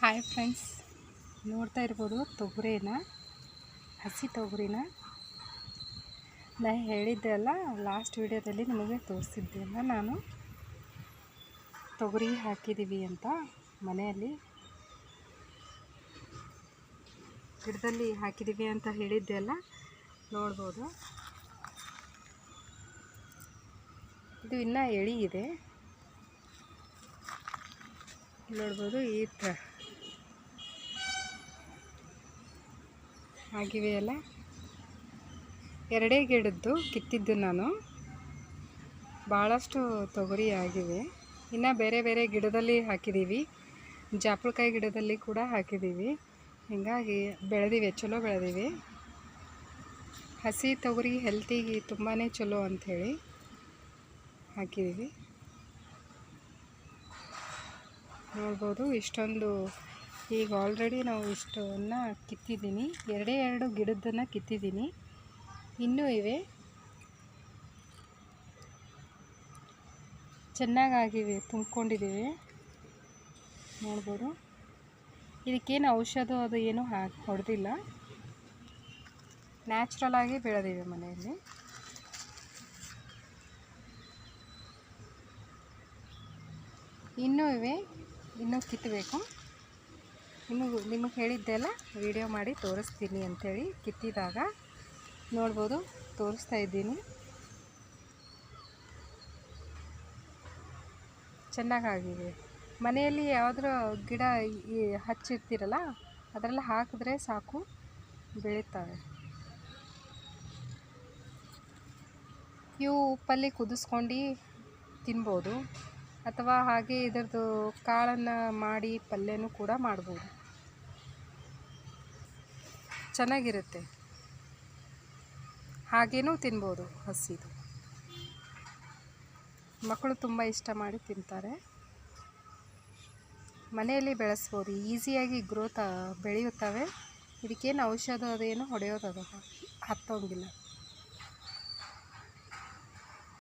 Hi friends, ನೋಡ್ತಾ ಇರ್ಬೋದು ತೊಗರಿನ, ಹಸಿ ತೊಗರಿನ. ನಾನು ಹೇಳಿದ್ದೆ ಅಲ್ಲ, ಲಾಸ್ಟ್ ವಿಡಿಯೋದಲ್ಲಿ ನಿಮಗೆ ತೋರಿಸಿದ್ದೆ ಅಲ್ಲ, ನಾನು ತೊಗರಿ ಹಾಕಿದ್ದೀವಿ ಅಂತ ಮನೆಯಲ್ಲಿ ಗಿಡದಲ್ಲಿ ಹಾಕಿದ್ದೀವಿ ಅಂತ ಹೇಳಿದ್ದೆ ಅಲ್ಲ. ನೋಡ್ಬೋದು, ಇದು ಇನ್ನೂ ಎಳೆ ಇದೆ. ನೋಡ್ಬೋದು, ಈ ಥರ ಆಗಿವೆ ಅಲ್ಲ. ಎರಡೇ ಗಿಡದ್ದು ಕಿತ್ತಿದ್ದು ನಾನು. ಭಾಳಷ್ಟು ತೊಗರಿ ಆಗಿವೆ. ಇನ್ನು ಬೇರೆ ಬೇರೆ ಗಿಡದಲ್ಲಿ ಹಾಕಿದ್ದೀವಿ, ಜಾಪುಳಕಾಯಿ ಗಿಡದಲ್ಲಿ ಕೂಡ ಹಾಕಿದ್ದೀವಿ. ಹೀಗಾಗಿ ಬೆಳೆದಿವೆ, ಚಲೋ ಬೆಳೆದಿವೆ. ಹಸಿ ತೊಗರಿ ಹೆಲ್ತಿಗೆ ತುಂಬಾ ಚಲೋ ಅಂಥೇಳಿ ಹಾಕಿದ್ದೀವಿ. ನೋಡ್ಬೋದು, ಇಷ್ಟೊಂದು ಈಗ ಆಲ್ರೆಡಿ ನಾವು ಇಷ್ಟನ್ನು ಕಿತ್ತಿದ್ದೀನಿ. ಎರಡು ಗಿಡದನ್ನು ಕಿತ್ತಿದ್ದೀನಿ, ಇನ್ನೂ ಇವೆ. ಚೆನ್ನಾಗಿವೆ, ತುಂಬಿಕೊಂಡಿದ್ದೀವಿ. ನೋಡ್ಬೋದು, ಇದಕ್ಕೇನು ಔಷಧ ಅದು ಏನು ಹೊಡೆದಿಲ್ಲ, ನ್ಯಾಚುರಲ್ ಆಗಿ ಬೆಳೆದಿವೆ ಮನೆಯಲ್ಲಿ. ಇನ್ನೂ ಇವೆ, ಇನ್ನೂ ಕಿತ್ತಬೇಕು. ನಿಮಗೆ ಹೇಳಿದ್ದೆ ಅಲ್ಲ, ವಿಡಿಯೋ ಮಾಡಿ ತೋರಿಸ್ತೀನಿ ಅಂಥೇಳಿ. ಕಿತ್ತಿದಾಗ ನೋಡ್ಬೋದು, ತೋರಿಸ್ತಾ ಇದ್ದೀನಿ. ಚೆನ್ನಾಗಿವೆ. ಮನೆಯಲ್ಲಿ ಯಾವುದಾದ್ರೂ ಗಿಡ ಹಚ್ಚಿರ್ತೀರಲ್ಲ, ಅದರಲ್ಲಿ ಹಾಕಿದ್ರೆ ಸಾಕು, ಬೆಳೀತವೆ. ಇವು ಉಪ್ಪಲ್ಲಿ ಕುದಿಸ್ಕೊಂಡು ತಿನ್ಬೋದು, ಅಥವಾ ಹಾಗೆ ಇದರದ್ದು ಕಾಳನ್ನು ಮಾಡಿ ಪಲ್ಯನೂ ಕೂಡ ಮಾಡ್ಬೋದು, ಚೆನ್ನಾಗಿರುತ್ತೆ. ಹಾಗೇನೂ ತಿನ್ಬೋದು, ಹಸಿದು. ಮಕ್ಕಳು ತುಂಬ ಇಷ್ಟ ಮಾಡಿ ತಿಂತಾರೆ. ಮನೆಯಲ್ಲಿ ಬೆಳೆಸ್ಬೋದು, ಈಸಿಯಾಗಿ ಬೆಳೆಯುತ್ತವೆ. ಇದಕ್ಕೇನು ಔಷಧ ಅದೇನು ಹೊಡೆಯೋದು ಹತ್ತೋಂಗಿಲ್ಲ.